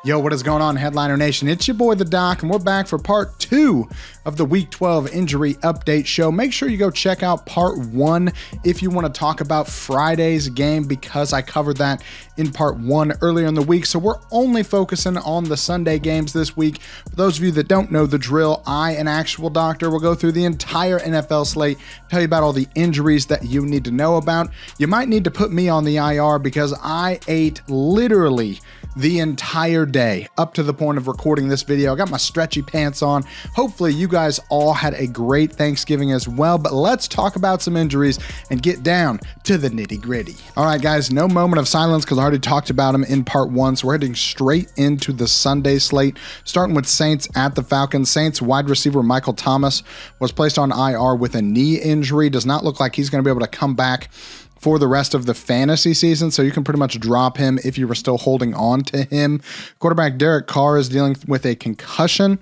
Yo, what is going on, Headliner Nation? It's your boy, The Doc, and we're back for part 2 of the Week 12 Injury Update Show. Make sure you go check out part 1 if you want to talk about Friday's game, because I covered that in part 1 earlier in the week. So we're only focusing on the Sunday games this week. For those of you that don't know the drill, I, an actual doctor, will go through the entire NFL slate, tell you about all the injuries that you need to know about. You might need to put me on the IR because I ate literally the entire day up to the point of recording this video. I got my stretchy pants on. Hopefully you guys all had a great Thanksgiving as well, but let's talk about some injuries and get down to the nitty gritty. All right, guys, no moment of silence because I already talked about them in part 1. So we're heading straight into the Sunday slate, starting with Saints at the Falcons. Saints wide receiver Michael Thomas was placed on IR with a knee injury. Does not look like he's going to be able to come back for the rest of the fantasy season, so you can pretty much drop him if you were still holding on to him. Quarterback Derek Carr is dealing with a concussion.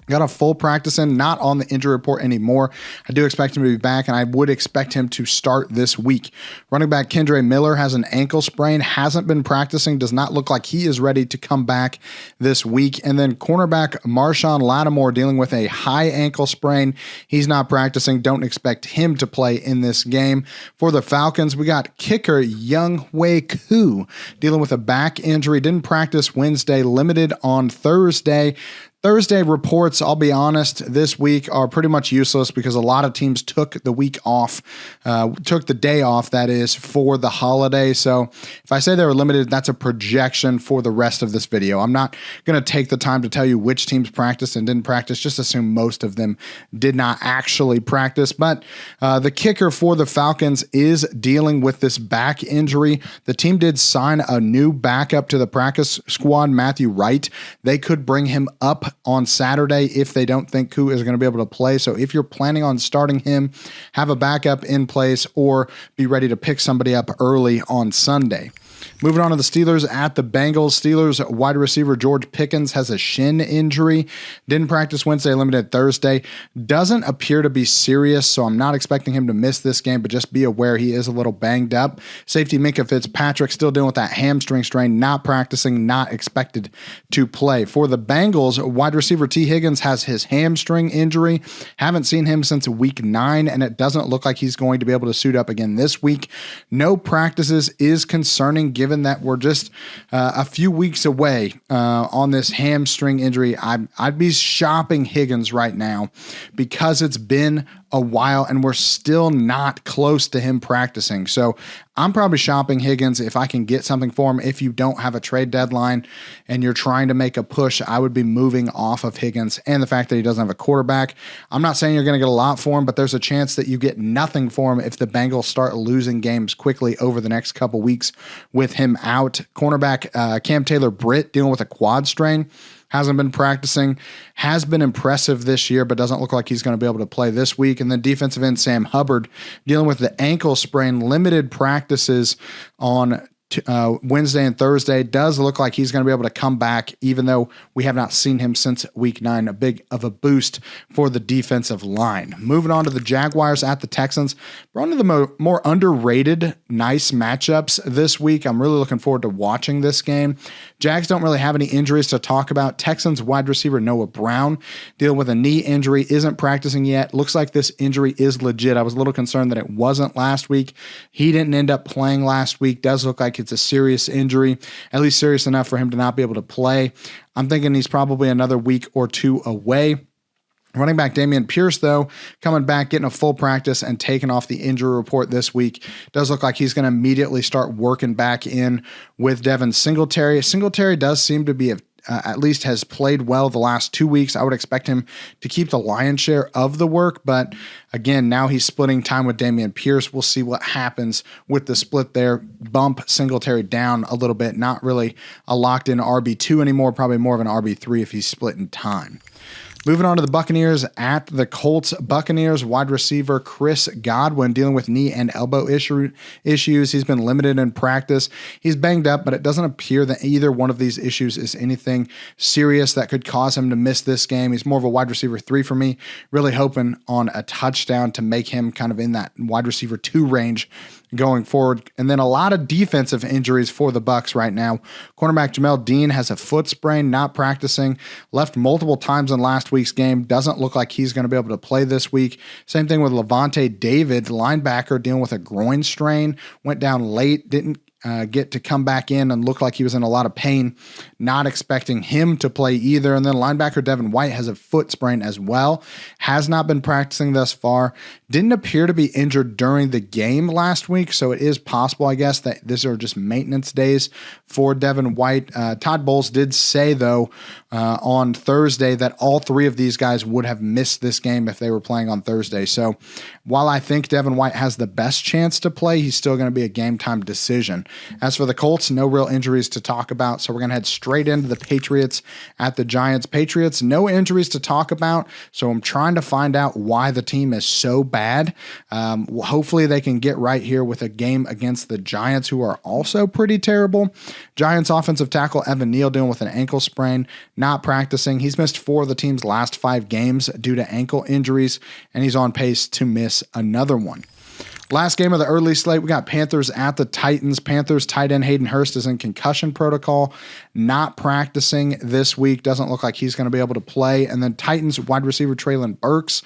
Got a full practice in, not on the injury report anymore. I do expect him to be back, and I would expect him to start this week. Running back Kendre Miller has an ankle sprain, hasn't been practicing, does not look like he is ready to come back this week. And then cornerback Marshawn Lattimore dealing with a high ankle sprain. He's not practicing. Don't expect him to play in this game. For the Falcons, we got kicker Younghoe Koo dealing with a back injury. Didn't practice Wednesday, limited on Thursday. Thursday reports, I'll be honest, this week are pretty much useless because a lot of teams took the week off, took the day off, that is, for the holiday. So if I say they were limited, that's a projection for the rest of this video. I'm not going to take the time to tell you which teams practiced and didn't practice. Just assume most of them did not actually practice. But the kicker for the Falcons is dealing with this back injury. The team did sign a new backup to the practice squad, Matthew Wright. They could bring him up on Saturday if they don't think Koo is going to be able to play. So if you're planning on starting him, have a backup in place or be ready to pick somebody up early on Sunday. Moving on to the Steelers at the Bengals. Steelers wide receiver George Pickens has a shin injury. Didn't practice Wednesday, limited Thursday. Doesn't appear to be serious, so I'm not expecting him to miss this game, but just be aware he is a little banged up. Safety Minkah Fitzpatrick still dealing with that hamstring strain, not practicing, not expected to play. For the Bengals, wide receiver T. Higgins has his hamstring injury. Haven't seen him since week 9, and it doesn't look like he's going to be able to suit up again this week. No practices is concerning, given that we're just a few weeks away on this hamstring injury. I'd be shopping Higgins right now because it's been a while and we're still not close to him practicing. So I'm probably shopping Higgins if I can get something for him. If you don't have a trade deadline and you're trying to make a push, I would be moving off of Higgins and the fact that he doesn't have a quarterback. I'm not saying you're going to get a lot for him, but there's a chance that you get nothing for him if the Bengals start losing games quickly over the next couple weeks with him out. Cornerback Cam Taylor-Britt dealing with a quad strain. Hasn't been practicing, has been impressive this year, but doesn't look like he's going to be able to play this week. And then defensive end Sam Hubbard dealing with the ankle sprain, limited practices on Wednesday and Thursday. Does look like he's going to be able to come back, even though we have not seen him since week 9. A big of a boost for the defensive line. Moving on to the Jaguars at the Texans. One of the more underrated, nice matchups this week. I'm really looking forward to watching this game. Jags don't really have any injuries to talk about. Texans wide receiver Noah Brown dealing with a knee injury, isn't practicing yet. Looks like this injury is legit. I was a little concerned that it wasn't last week. He didn't end up playing last week. Does look like it's a serious injury, at least serious enough for him to not be able to play. I'm thinking he's probably another week or 2 away. Running back Dameon Pierce, though, coming back, getting a full practice and taking off the injury report this week. Does look like he's going to immediately start working back in with Devin Singletary. Singletary does seem to be at least has played well the last 2 weeks. I would expect him to keep the lion's share of the work, but again, now he's splitting time with Dameon Pierce. We'll see what happens with the split there. Bump Singletary down a little bit. Not really a locked-in RB2 anymore, probably more of an RB3 if he's splitting time. Moving on to the Buccaneers at the Colts. Buccaneers wide receiver Chris Godwin dealing with knee and elbow issues. He's been limited in practice. He's banged up, but it doesn't appear that either one of these issues is anything serious that could cause him to miss this game. He's more of a wide receiver 3 for me. Really hoping on a touchdown to make him kind of in that wide receiver 2 range going forward. And then a lot of defensive injuries for the Bucs right now. Cornerback Jamel Dean has a foot sprain, not practicing, left multiple times in last week's game. Doesn't look like he's going to be able to play this week. Same thing with Levante David, linebacker, dealing with a groin strain. Went down late, didn't get to come back in and look like he was in a lot of pain. Not expecting him to play either. And then linebacker Devin White has a foot sprain as well. Has not been practicing thus far. Didn't appear to be injured during the game last week, so it is possible, I guess, that these are just maintenance days for Devin White. Todd Bowles did say, though, on Thursday that all three of these guys would have missed this game if they were playing on Thursday. So while I think Devin White has the best chance to play, he's still going to be a game-time decision. As for the Colts, no real injuries to talk about, so we're going to head straight into the Patriots at the Giants. Patriots, no injuries to talk about, so I'm trying to find out why the team is so bad. Hopefully they can get right here with a game against the Giants, who are also pretty terrible. Giants offensive tackle Evan Neal dealing with an ankle sprain, not practicing. He's missed 4 of the team's last 5 games due to ankle injuries, and he's on pace to miss another one. Last game of the early slate, we got Panthers at the Titans. Panthers tight end Hayden Hurst is in concussion protocol, not practicing this week. Doesn't look like he's going to be able to play. And then Titans wide receiver Treylon Burks,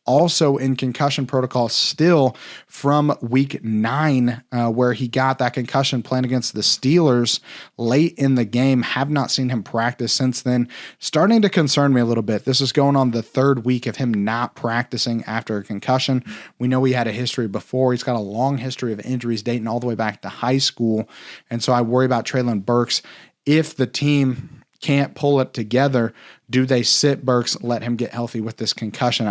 also in concussion protocol still from week 9, where he got that concussion playing against the Steelers late in the game. Have not seen him practice since then. Starting to concern me a little bit. This is going on the 3rd week of him not practicing after a concussion. We know he had a history before. He's got a long history of injuries dating all the way back to high school. And so I worry about Treylon Burks. If the team can't pull it together, do they sit Burks, let him get healthy with this concussion?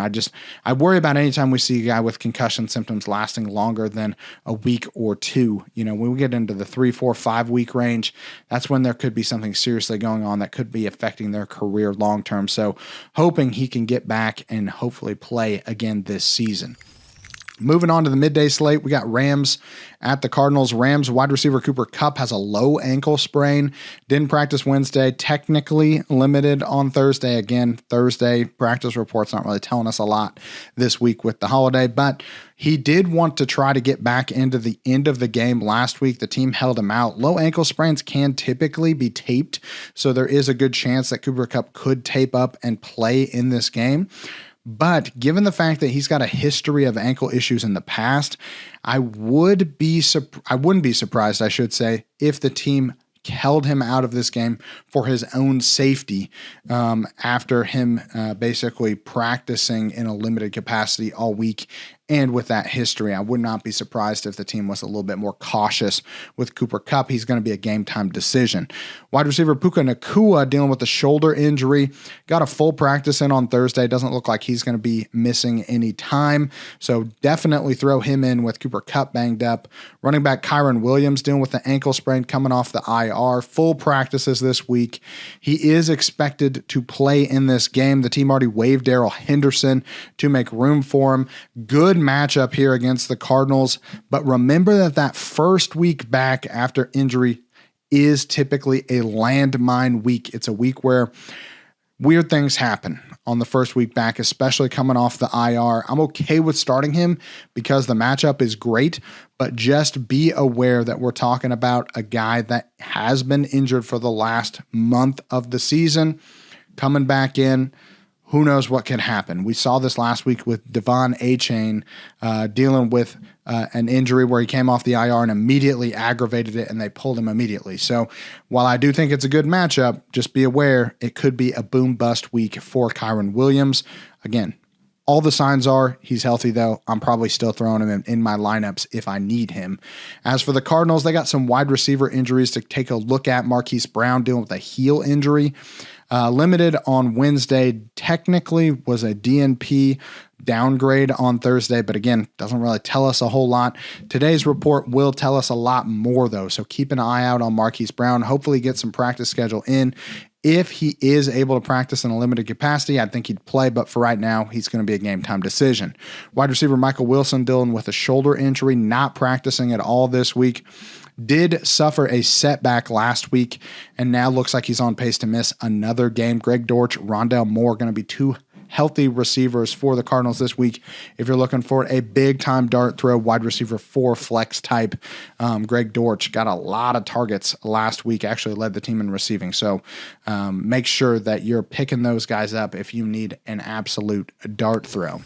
I worry about anytime we see a guy with concussion symptoms lasting longer than a week or 2. When we get into the 3, 4, 5 week range, that's when there could be something seriously going on that could be affecting their career long term. So hoping he can get back and hopefully play again this season. Moving on to the midday slate, we got Rams at the Cardinals. Rams wide receiver Cooper Kupp has a low ankle sprain. Didn't practice Wednesday. Technically limited on Thursday. Again, Thursday practice reports not really telling us a lot this week with the holiday, but he did want to try to get back into the end of the game last week. The team held him out. Low ankle sprains can typically be taped, so there is a good chance that Cooper Kupp could tape up and play in this game. But given the fact that he's got a history of ankle issues in the past, I wouldn't be surprised, I should say, if the team held him out of this game for his own safety after him basically practicing in a limited capacity all week. And with that history, I would not be surprised if the team was a little bit more cautious with Cooper Kupp. He's going to be a game-time decision. Wide receiver Puka Nacua dealing with a shoulder injury. Got a full practice in on Thursday. Doesn't look like he's going to be missing any time. So definitely throw him in with Cooper Kupp banged up. Running back Kyron Williams dealing with the ankle sprain coming off the IR. Full practices this week. He is expected to play in this game. The team already waived Darrell Henderson to make room for him. Good matchup here against the Cardinals, but remember that first week back after injury is typically a landmine week. It's a week where weird things happen on the first week back, especially coming off the IR. I'm okay with starting him because the matchup is great, but just be aware that we're talking about a guy that has been injured for the last month of the season, coming back in. Who knows what can happen? We saw this last week with Devon Achane dealing with an injury where he came off the IR and immediately aggravated it, and they pulled him immediately. So while I do think it's a good matchup, just be aware it could be a boom-bust week for Kyron Williams. Again, all the signs are he's healthy, though. I'm probably still throwing him in my lineups if I need him. As for the Cardinals, they got some wide receiver injuries to take a look at. Marquise Brown dealing with a heel injury. Limited on Wednesday, technically was a DNP downgrade on Thursday, but again, doesn't really tell us a whole lot. Today's report will tell us a lot more, though, so keep an eye out on Marquise Brown. Hopefully get some practice schedule in. If he is able to practice in a limited capacity, I think he'd play, but for right now, he's going to be a game-time decision. Wide receiver Michael Wilson dealing with a shoulder injury, not practicing at all this week. Did suffer a setback last week, and now looks like he's on pace to miss another game. Greg Dortch, Rondale Moore going to be two healthy receivers for the Cardinals this week. If you're looking for a big-time dart throw, wide receiver 4 flex type, Greg Dortch got a lot of targets last week, actually led the team in receiving. So make sure that you're picking those guys up if you need an absolute dart throw.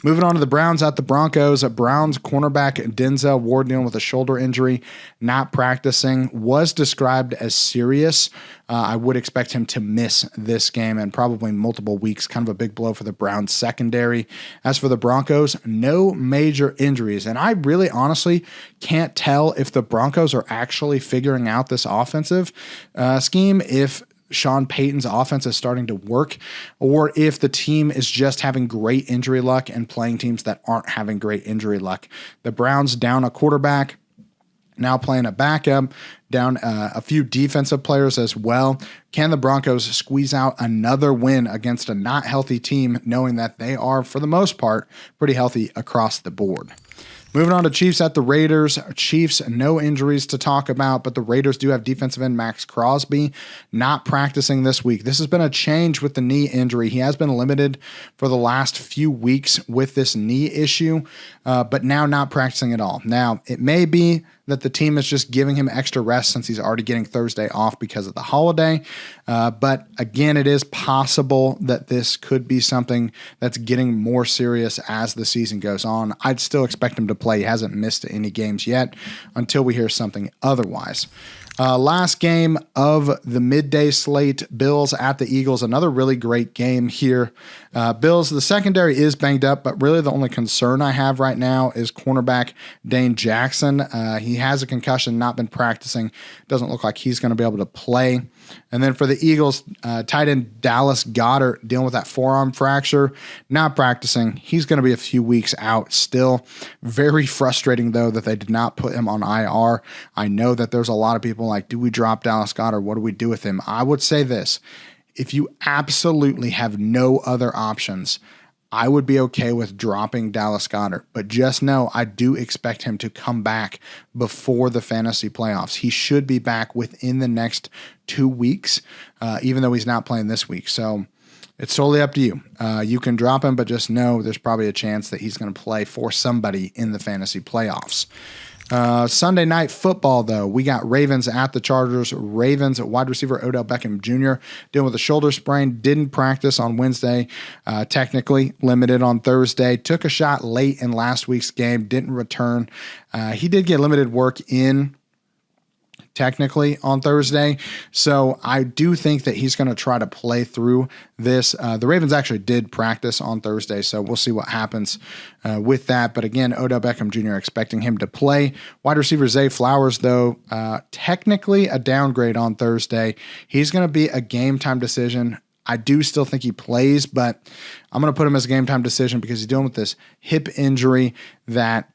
Moving on to the Browns at the Broncos. Browns cornerback Denzel Ward dealing with a shoulder injury, not practicing, was described as serious. I would expect him to miss this game and probably multiple weeks. Kind of a big blow for the Browns secondary. As for the Broncos, no major injuries. And I really honestly can't tell if the Broncos are actually figuring out this offensive scheme, if Sean Payton's offense is starting to work, or if the team is just having great injury luck and playing teams that aren't having great injury luck. The Browns down a quarterback, now playing a backup, down a few defensive players as well. Can the Broncos squeeze out another win against a not healthy team, knowing that they are, for the most part, pretty healthy across the board? Moving on to Chiefs at the Raiders. Chiefs, no injuries to talk about, but the Raiders do have defensive end Max Crosby not practicing this week. This has been a change with the knee injury. He has been limited for the last few weeks with this knee issue, but now not practicing at all. Now, it may be that the team is just giving him extra rest since he's already getting Thursday off because of the holiday. But again, it is possible that this could be something that's getting more serious as the season goes on. I'd still expect him to play. He hasn't missed any games yet until we hear something otherwise. Last game of the midday slate, Bills at the Eagles. Another really great game here. Bills, the secondary is banged up, but really the only concern I have right now is cornerback Dane Jackson. He has a concussion, not been practicing. Doesn't look like he's going to be able to play. And then for the Eagles, tight end Dallas Goedert dealing with that forearm fracture, not practicing. He's going to be a few weeks out still. Very frustrating, though, that they did not put him on IR. I know that there's a lot of people like, do we drop Dallas Goedert? What do we do with him? I would say this. If you absolutely have no other options, I would be okay with dropping Dallas Goedert, but just know I do expect him to come back before the fantasy playoffs. He should be back within the next 2 weeks, even though he's not playing this week. So it's totally up to you. You can drop him, but just know there's probably a chance that he's going to play for somebody in the fantasy playoffs. Sunday night football, though, we got Ravens at the Chargers. Ravens wide receiver Odell Beckham Jr. dealing with a shoulder sprain, didn't practice on Wednesday, technically limited on Thursday, took a shot late in last week's game, didn't return. He did get limited work in technically on Thursday. So I do think that he's going to try to play through this. The Ravens actually did practice on Thursday, so we'll see what happens with that. But again, Odell Beckham Jr. expecting him to play. Wide receiver Zay Flowers, though, technically a downgrade on Thursday. He's going to be a game time decision. I do still think he plays, but I'm going to put him as a game time decision because he's dealing with this hip injury that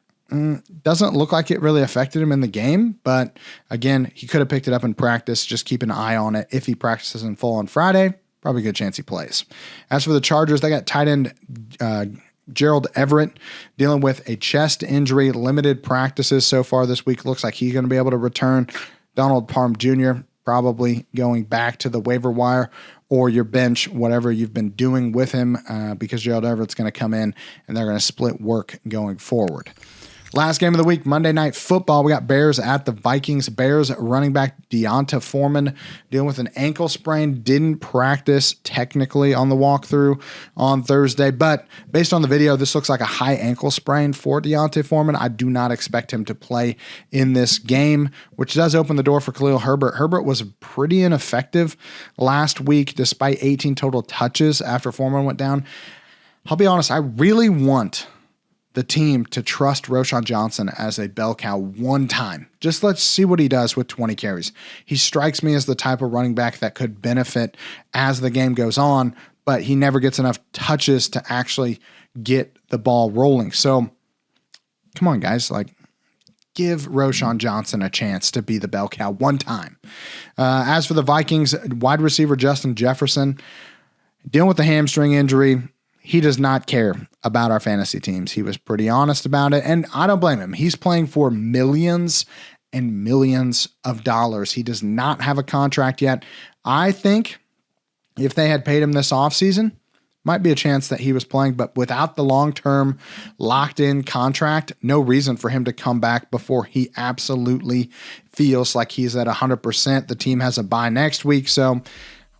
doesn't look like it really affected him in the game, but again, he could have picked it up in practice. Just keep an eye on it. If he practices in full on Friday, probably a good chance he plays. As for the Chargers, they got tight end Gerald Everett dealing with a chest injury, limited practices so far this week. Looks like he's going to be able to return. Donald Parham Jr. probably going back to the waiver wire or your bench, whatever you've been doing with him, because Gerald Everett's going to come in and they're going to split work going forward. Last game of the week, Monday Night Football. We got Bears at the Vikings. Bears running back Deonta Foreman dealing with an ankle sprain. Didn't practice technically on the walkthrough on Thursday, but based on the video, this looks like a high ankle sprain for Deonta Foreman. I do not expect him to play in this game, which does open the door for Khalil Herbert. Herbert was pretty ineffective last week despite 18 total touches after Foreman went down. I'll be honest, I really want the team to trust Roschon Johnson as a bell cow one time. Just let's see what he does with 20 carries. He strikes me as the type of running back that could benefit as the game goes on, but he never gets enough touches to actually get the ball rolling. So come on, guys, give Roschon Johnson a chance to be the bell cow one time. As for the Vikings, wide receiver Justin Jefferson dealing with the hamstring injury. He does not care about our fantasy teams. He was pretty honest about it, and I don't blame him. He's playing for millions and millions of dollars. He does not have a contract yet. I think if they had paid him this offseason, might be a chance that he was playing, but without the long-term locked-in contract, no reason for him to come back before he absolutely feels like he's at 100%. The team has a bye next week, so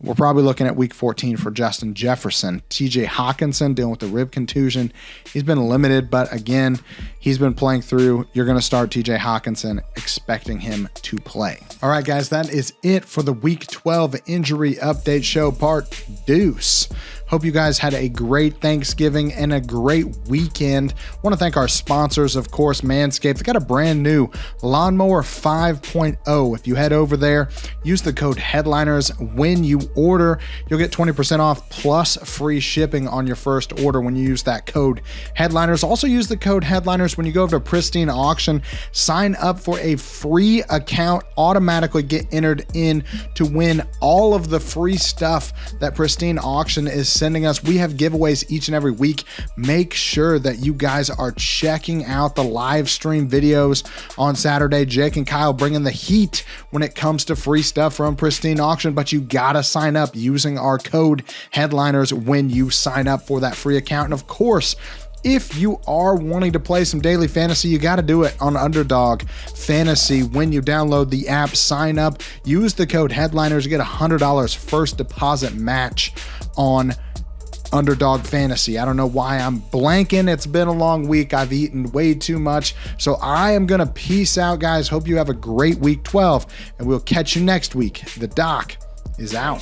we're probably looking at week 14 for Justin Jefferson. TJ Hawkinson dealing with the rib contusion. He's been limited, but again, he's been playing through. You're going to start TJ Hawkinson, expecting him to play. All right, guys, that is it for the week 12 injury update show part deuce. Hope you guys had a great Thanksgiving and a great weekend. Want to thank our sponsors, of course, Manscaped. They got a brand new Lawnmower 5.0. If you head over there, use the code Headliners when you order. You'll get 20% off plus free shipping on your first order when you use that code Headliners. Also use the code Headliners when you go over to Pristine Auction. Sign up for a free account. Automatically get entered in to win all of the free stuff that Pristine Auction is sending us. We have giveaways each and every week. Make sure that you guys are checking out the live stream videos on Saturday. Jake and Kyle bringing the heat when it comes to free stuff from Pristine Auction, but you gotta sign up using our code Headliners when you sign up for that free account. And of course, if you are wanting to play some daily fantasy, you got to do it on Underdog Fantasy. When you download the app, sign up, use the code Headliners, get $100 first deposit match on Underdog Fantasy. I don't know why I'm blanking. It's been a long week. I've eaten way too much. So I am going to peace out, guys. Hope you have a great week 12, and we'll catch you next week. The Doc is out.